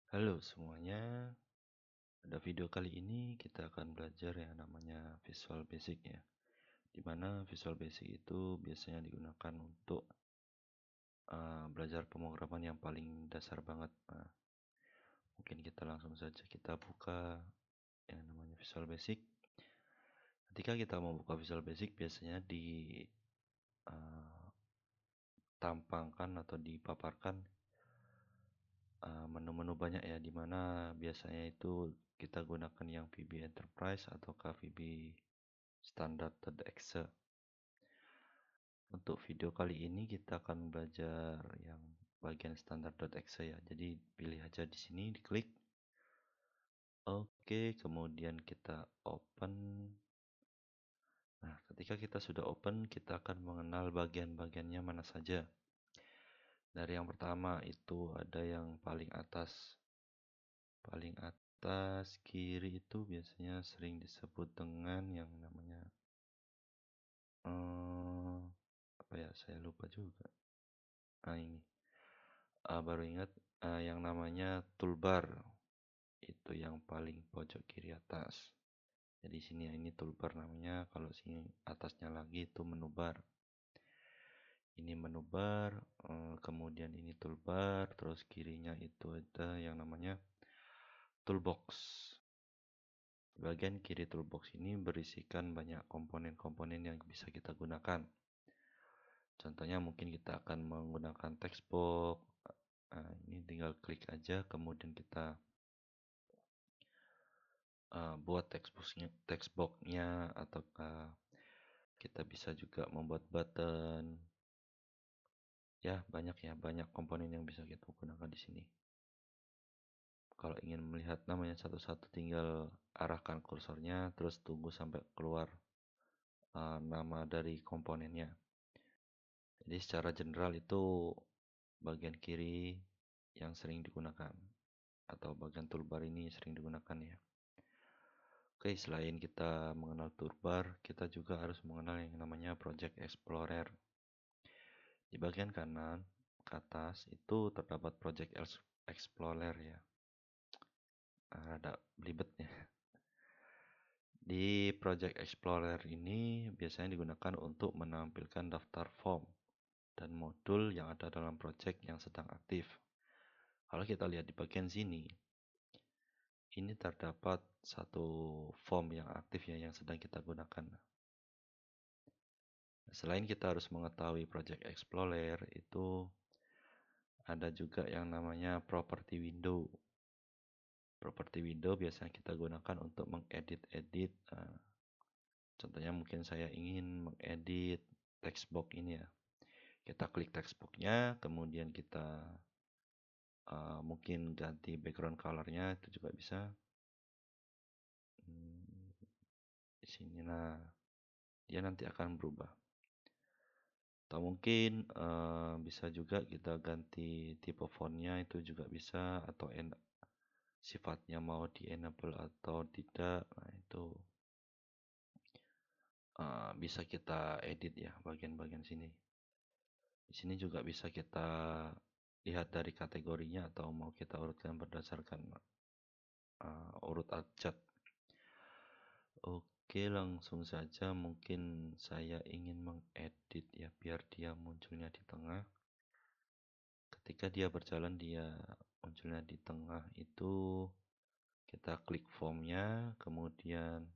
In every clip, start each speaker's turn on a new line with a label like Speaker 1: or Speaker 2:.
Speaker 1: Halo semuanya, pada video kali ini kita akan belajar yang namanya Visual Basic ya. Dimana Visual Basic itu biasanya digunakan untuk belajar pemrograman yang paling dasar banget. Nah, mungkin kita langsung saja kita buka yang namanya Visual Basic. Ketika kita mau buka Visual Basic biasanya ditampangkan atau dipaparkan menu-menu banyak ya, dimana biasanya itu kita gunakan yang VB Enterprise atau VB Standard.exe. Untuk video kali ini kita akan belajar yang bagian standar.exe ya. Jadi pilih aja di sini, diklik. Oke, kemudian kita open. Nah, ketika kita sudah open, kita akan mengenal bagian-bagiannya mana saja. Dari yang pertama itu ada yang paling atas. Paling atas kiri itu biasanya sering disebut dengan yang namanya apa ya? Saya lupa juga. Nah, ini. Baru ingat yang namanya toolbar. Itu yang paling pojok kiri atas. Jadi sini ini toolbar namanya, kalau sini atasnya lagi itu menu bar. Ini menu bar, kemudian ini toolbar, terus kirinya itu ada yang namanya toolbox. Bagian kiri toolbox ini berisikan banyak komponen-komponen yang bisa kita gunakan. Contohnya mungkin kita akan menggunakan text box. Nah, ini tinggal klik aja, kemudian kita buat text box-nya, atau kita bisa juga membuat button. Ya, banyak komponen yang bisa kita gunakan di sini. Kalau ingin melihat namanya satu-satu, tinggal arahkan kursornya, terus tunggu sampai keluar nama dari komponennya. Jadi secara general itu bagian kiri yang sering digunakan, atau bagian toolbar ini sering digunakan ya. Oke, selain kita mengenal toolbar, kita juga harus mengenal yang namanya Project Explorer. Di bagian kanan ke atas itu terdapat Project Explorer ya. Ada belibetnya. Di Project Explorer ini biasanya digunakan untuk menampilkan daftar form dan modul yang ada dalam project yang sedang aktif. Kalau kita lihat di bagian sini, ini terdapat satu form yang aktif ya, yang sedang kita gunakan. Selain kita harus mengetahui Project Explorer, itu ada juga yang namanya Property Window. Property Window biasanya kita gunakan untuk mengedit-edit. Contohnya mungkin saya ingin mengedit text box ini ya. Kita klik text box-nya, kemudian kita mungkin ganti background color-nya, itu juga bisa. Di sini, nah, dia nanti akan berubah. Atau mungkin bisa juga kita ganti tipe font-nya, itu juga bisa. Atau sifatnya mau di enable atau tidak. Nah, itu bisa kita edit ya bagian-bagian sini. Di sini juga bisa kita lihat dari kategorinya, atau mau kita urutkan berdasarkan urut abjad. Oke, langsung saja. Mungkin saya ingin mengedit ya, biar dia munculnya di tengah. Ketika dia berjalan, dia munculnya di tengah. Itu kita klik formnya, kemudian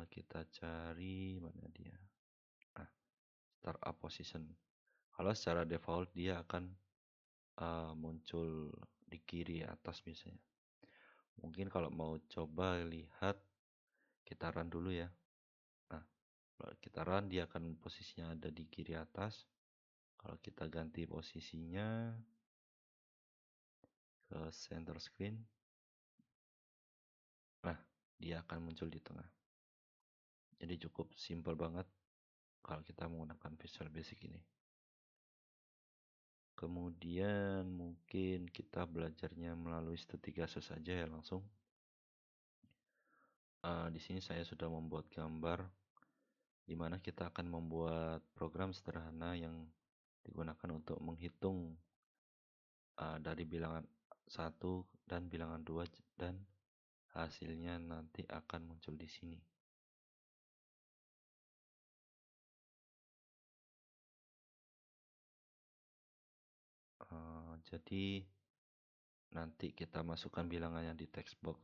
Speaker 1: kita cari mana dia. Start up position. Kalau secara default dia akan muncul di kiri atas biasanya. Mungkin kalau mau coba lihat, kita run dulu ya. Nah, kalau kita run, dia akan posisinya ada di kiri atas. Kalau kita ganti posisinya ke center screen, nah, dia akan muncul di tengah. Jadi cukup simple banget kalau kita menggunakan Visual Basic ini. Kemudian mungkin kita belajarnya melalui studi kasus saja ya langsung. Di sini saya sudah membuat gambar di mana kita akan membuat program sederhana yang digunakan untuk menghitung dari bilangan 1 dan bilangan 2 dan hasilnya nanti akan muncul di sini. Jadi nanti kita masukkan bilangannya di text box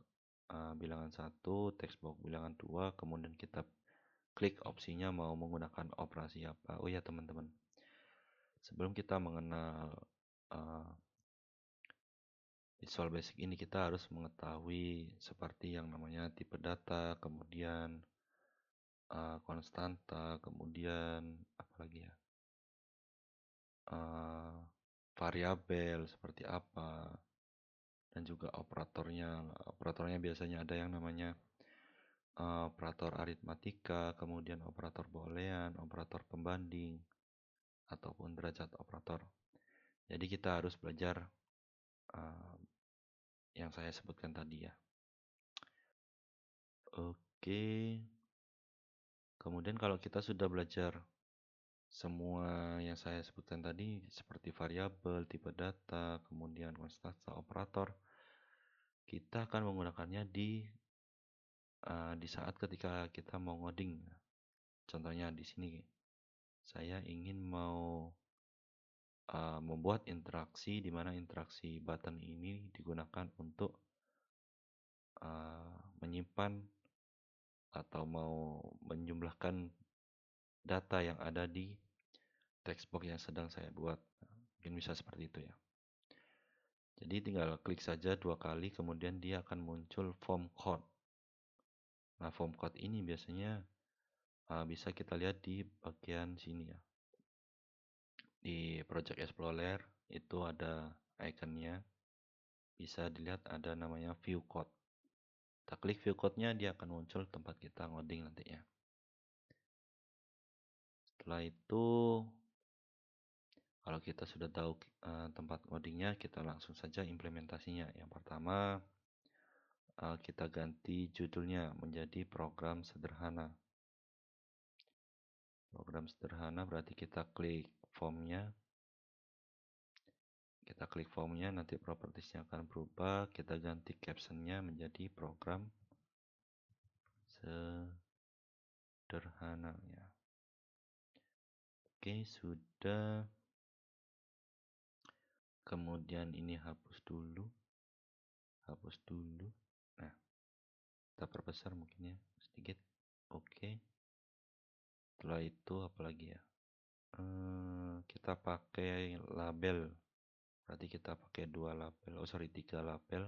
Speaker 1: bilangan 1, text box bilangan 2, kemudian kita klik opsinya mau menggunakan operasi apa. Oh ya teman-teman, sebelum kita mengenal Visual Basic ini, kita harus mengetahui seperti yang namanya tipe data, kemudian konstanta, kemudian apa lagi ya, variabel seperti apa, dan juga operatornya. Operatornya biasanya ada yang namanya operator aritmatika, kemudian operator boolean, operator pembanding, ataupun derajat operator. Jadi kita harus belajar yang saya sebutkan tadi ya. Oke. Kemudian kalau kita sudah belajar semua yang saya sebutkan tadi seperti variabel, tipe data, kemudian konstanta, operator, kita akan menggunakannya di saat ketika kita mau ngoding. Contohnya di sini saya ingin mau membuat interaksi di mana interaksi button ini digunakan untuk menyimpan atau mau menjumlahkan data yang ada di text box yang sedang saya buat. Mungkin bisa seperti itu ya. Jadi tinggal klik saja 2 kali, kemudian dia akan muncul form code. Nah, form code ini biasanya bisa kita lihat di bagian sini ya. Di Project Explorer itu ada iconnya. Bisa dilihat ada namanya view code. Kita klik view code-nya, dia akan muncul tempat kita ngoding nantinya. Setelah itu, kalau kita sudah tahu tempat ngodingnya, kita langsung saja implementasinya. Yang pertama, kita ganti judulnya menjadi program sederhana. Program sederhana berarti kita klik formnya. Kita klik formnya, nanti propertiesnya akan berubah. Kita ganti captionnya menjadi program sederhana ya. Oke, sudah. Kemudian ini hapus dulu. Hapus dulu. Nah, kita perbesar mungkin ya sedikit. Oke. Setelah itu apa lagi ya? Kita pakai label. Berarti kita pakai 2 label. 3 label.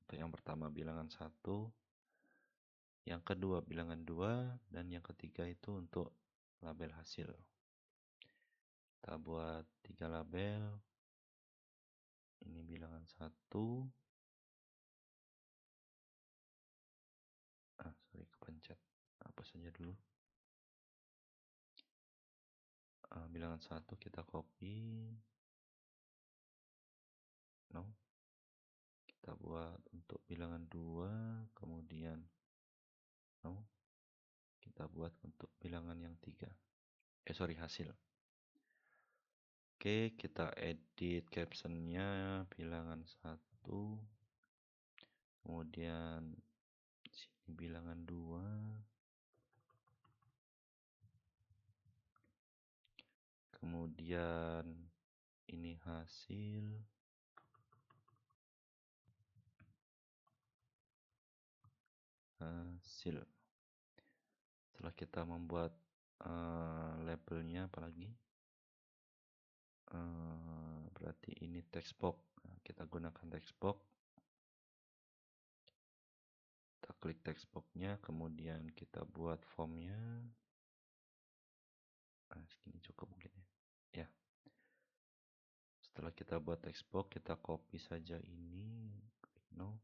Speaker 1: Untuk yang pertama bilangan 1, yang kedua bilangan 2, dan yang ketiga itu untuk label hasil. Kita buat 3 label. Ini bilangan 1. Sorry, kepencet. Apa saja dulu. Bilangan 1 kita copy. No. Kita buat untuk bilangan 2, kemudian no. Kita buat untuk bilangan yang 3. Hasil. Oke, kita edit captionnya bilangan 1. Kemudian sini bilangan 2. Kemudian ini hasil. Setelah kita membuat labelnya apalagi, berarti ini text box. Nah, kita gunakan text box. Kita klik text box-nya, kemudian kita buat formnya. Segini cukup mungkin ya. Ya. Setelah kita buat text box, kita copy saja ini. Klik no.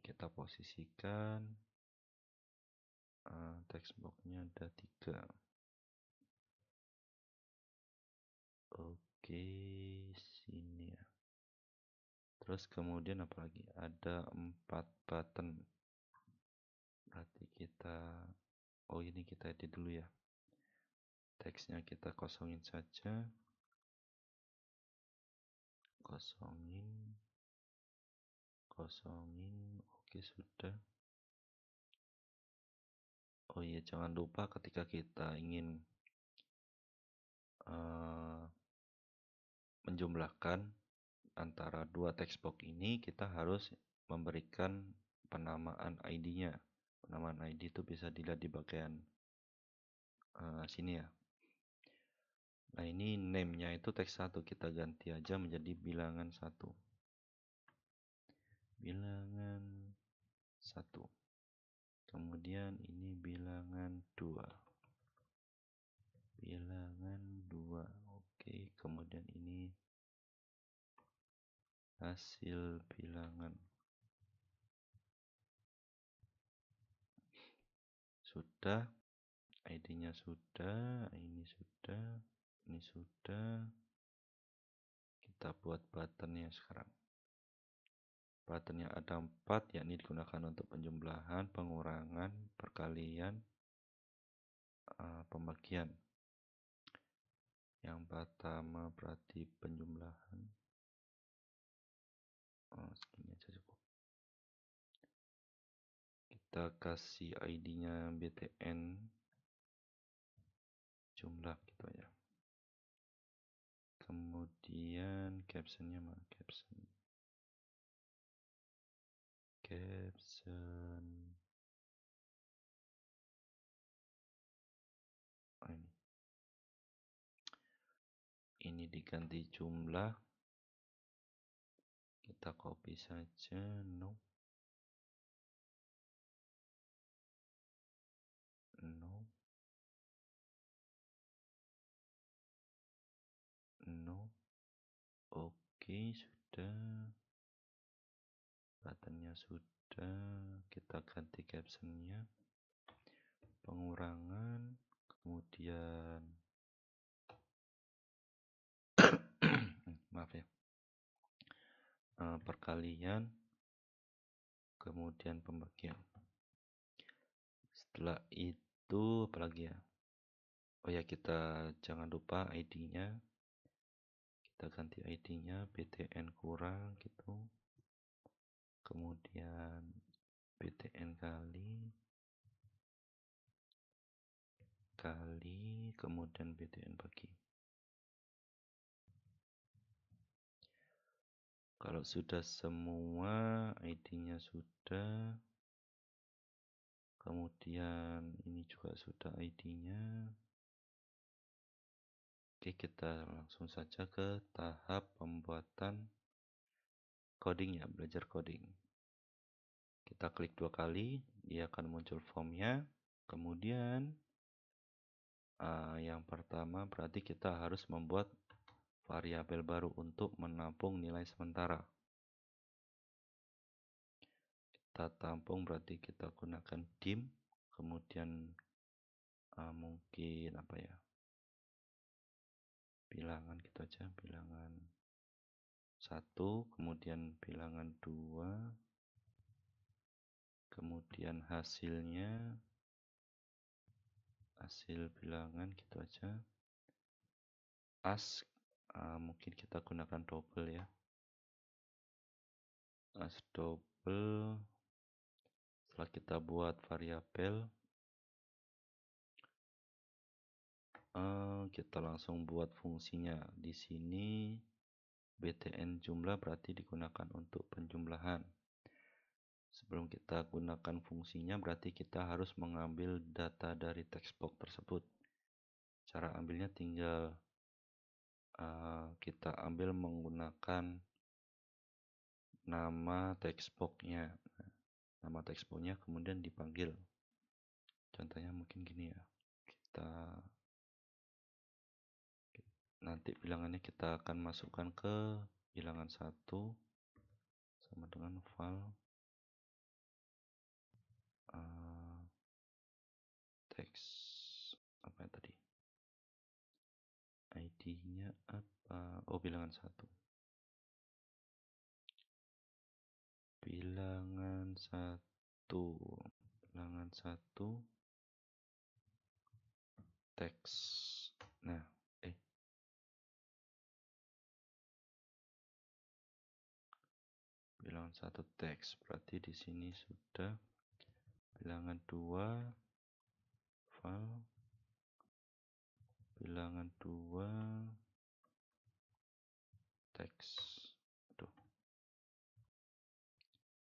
Speaker 1: Kita posisikan. Text box-nya ada 3. Oke, sini ya. Terus kemudian apa lagi? Ada 4 button. Berarti ini kita edit dulu ya. Teksnya kita kosongin saja. kosongin, oke sudah. Oh iya, jangan lupa ketika kita ingin menjumlahkan antara dua text box ini, kita harus memberikan penamaan ID-nya. Penamaan ID itu bisa dilihat di bagian sini ya. Nah, ini name-nya itu teks 1, kita ganti aja menjadi bilangan 1. Bilangan 1. Kemudian ini bilangan 2. Bilangan 2. Oke, kemudian ini hasil bilangan. Sudah, ID-nya sudah, ini sudah, ini sudah. Kita buat buttonnya sekarang. Buttonnya ada 4, yakni digunakan untuk penjumlahan, pengurangan, perkalian, pembagian. Yang pertama berarti penjumlahan. Segini aja cukup. Kita kasih ID-nya btn jumlah gitu ya. Kemudian captionnya mana? Caption. Oh, ini diganti jumlah. Kita copy saja. No. Oke, sudah. Buttonnya sudah. Kita ganti captionnya. Pengurangan. Kemudian maaf ya. Perkalian. Kemudian pembagian. Setelah itu apalagi ya? Oh ya, kita jangan lupa ID-nya. Kita ganti ID-nya btn kurang gitu. Kemudian btn kali kemudian btn bagi. Kalau sudah semua, ID-nya sudah, kemudian ini juga sudah ID-nya. Oke, kita langsung saja ke tahap pembuatan coding ya, belajar coding. Kita klik 2 kali, dia akan muncul formnya. Kemudian yang pertama berarti kita harus membuat variabel baru untuk menampung nilai sementara. Kita tampung berarti kita gunakan dim, kemudian mungkin apa ya, bilangan gitu aja, bilangan 1, kemudian bilangan 2, kemudian hasilnya, hasil bilangan gitu aja. As mungkin kita gunakan double ya, as double. Setelah kita buat variabel, kita langsung buat fungsinya. Di sini btn jumlah berarti digunakan untuk penjumlahan. Sebelum kita gunakan fungsinya, berarti kita harus mengambil data dari text box tersebut. Cara ambilnya tinggal kita ambil menggunakan nama text box-nya. Nama text box-nya kemudian dipanggil. Contohnya mungkin gini ya. Nanti bilangannya kita akan masukkan ke bilangan 1 sama dengan file teks apa ya tadi, ID-nya apa, bilangan 1 teks. Nah bilangan 1 teks. Berarti di sini sudah bilangan 2 val, bilangan 2 teks. Aduh.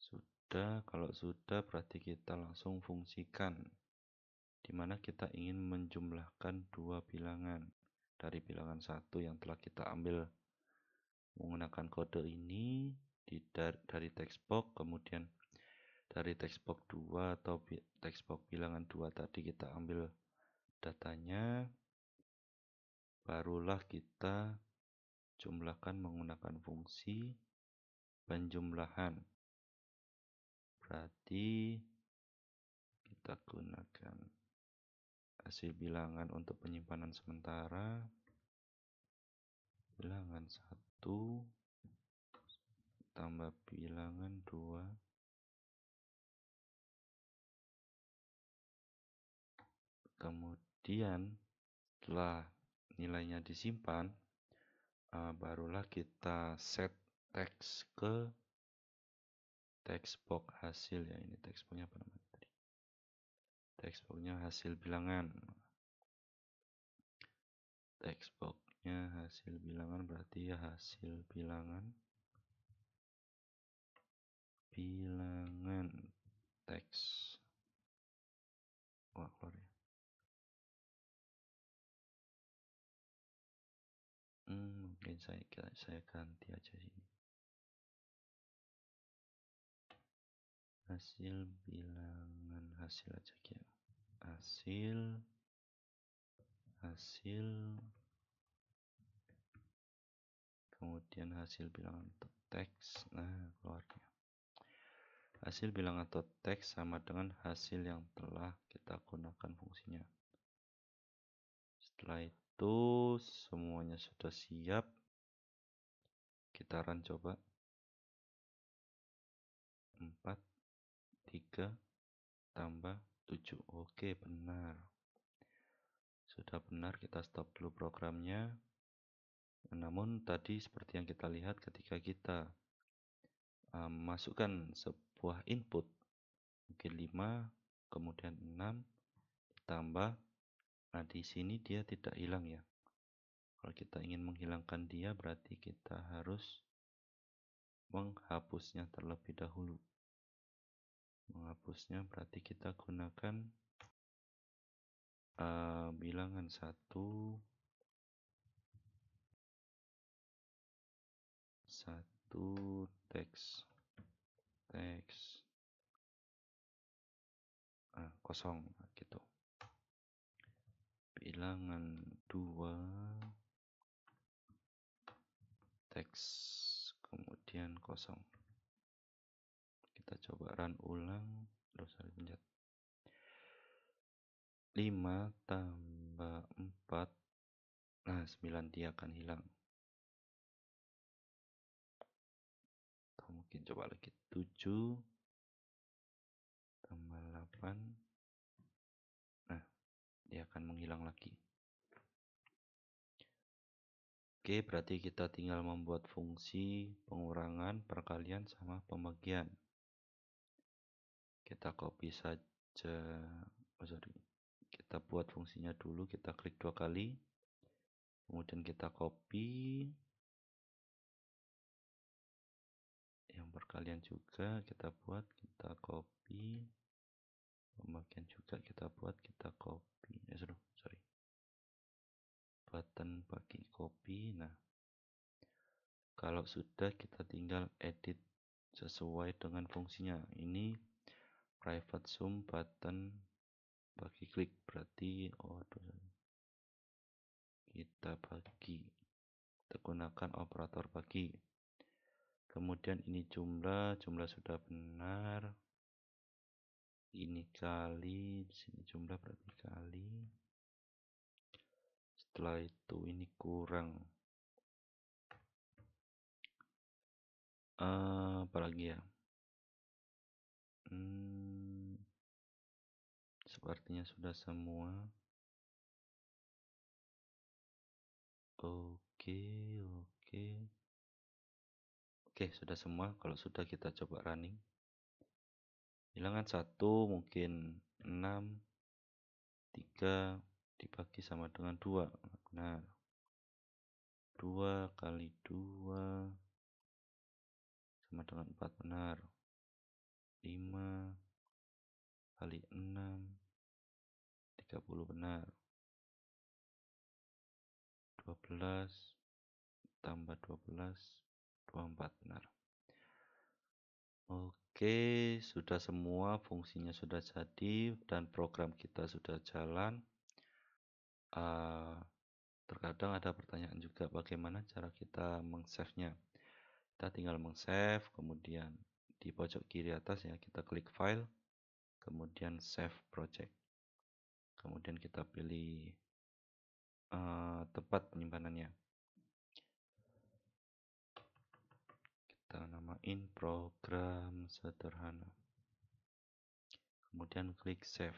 Speaker 1: Sudah, kalau sudah berarti kita langsung fungsikan, dimana kita ingin menjumlahkan dua bilangan dari bilangan 1 yang telah kita ambil menggunakan kode ini dari textbox, kemudian dari textbox 2 atau textbox bilangan 2 tadi kita ambil datanya, barulah kita jumlahkan menggunakan fungsi penjumlahan. Berarti kita gunakan hasil bilangan untuk penyimpanan sementara, bilangan 1 tambah bilangan 2 kemudian setelah nilainya disimpan, barulah kita set teks ke textbox hasil ya. Ini textboxnya apa namanya tadi? Textboxnya hasil bilangan. Textboxnya hasil bilangan berarti ya hasil bilangan teks. Wah, keluar ya. Mungkin saya ganti aja sini. Hasil bilangan hasil aja ya. Hasil kemudian hasil bilangan teks. Nah, keluarnya. Hasil bilangan teks sama dengan hasil yang telah kita gunakan fungsinya. Setelah itu semuanya sudah siap. Kita run coba. 4, 3, tambah 7. Oke, benar. Sudah benar, kita stop dulu programnya. Namun tadi seperti yang kita lihat ketika kita masukkan sebuah input, mungkin 5, kemudian 6, ditambah. Nah, di sini dia tidak hilang ya. Kalau kita ingin menghilangkan dia, berarti kita harus menghapusnya terlebih dahulu. Menghapusnya berarti kita gunakan bilangan 1 teks kosong gitu. Bilangan 2 teks kemudian kosong. Kita coba run ulang. Terus saya pencet 5 tambah 4. Nah, 9 dia akan hilang. Atau mungkin coba lagi 7 tambah 8. Nah, dia akan menghilang lagi. Oke, berarti kita tinggal membuat fungsi pengurangan, perkalian, sama pembagian. Kita copy saja. Kita buat fungsinya dulu, kita klik 2 kali. Kemudian kita copy. Yang perkalian juga kita buat, kita copy. Pembagian juga kita buat, kita copy. Sorry. Button bagi copy. Nah, kalau sudah kita tinggal edit sesuai dengan fungsinya. Ini private sum button bagi klik, berarti kita bagi, kita gunakan operator bagi. Kemudian ini jumlah sudah benar. Ini kali, di sini jumlah berarti kali. Setelah itu ini kurang. Apalagi ya? Sepertinya sudah semua. Oke. Oke, sudah semua. Kalau sudah kita coba running. Bilangan 1 mungkin 6, 3 dibagi sama dengan 2. Benar. 2 kali 2 sama dengan 4. Benar. 5 kali 6 30. Benar. 12 tambah 12 24. Benar. Oke, sudah semua, fungsinya sudah jadi dan program kita sudah jalan. Terkadang ada pertanyaan juga bagaimana cara kita meng-save-nya. Kita tinggal meng-save, kemudian di pojok kiri atas ya kita klik file, kemudian save project. Kemudian kita pilih tempat penyimpanannya. Kita namain program sederhana. Kemudian klik save.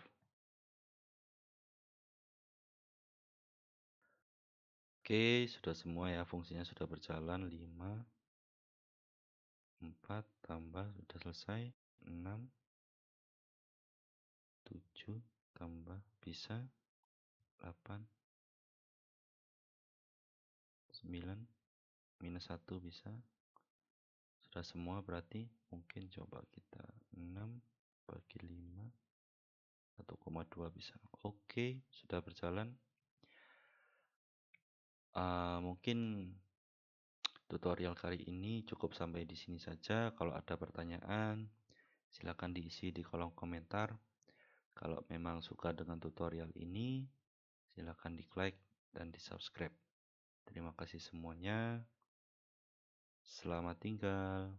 Speaker 1: Oke, sudah semua ya, fungsinya sudah berjalan. 5 4 tambah sudah selesai. 6 7 tambah bisa. 8 9 minus 1 bisa. Sudah semua berarti mungkin coba kita 6 bagi 5 1,2 bisa. Oke, sudah berjalan. Mungkin tutorial kali ini cukup sampai di sini saja. Kalau ada pertanyaan, silakan diisi di kolom komentar. Kalau memang suka dengan tutorial ini, silakan di-like dan di-subscribe. Terima kasih semuanya. Selamat tinggal.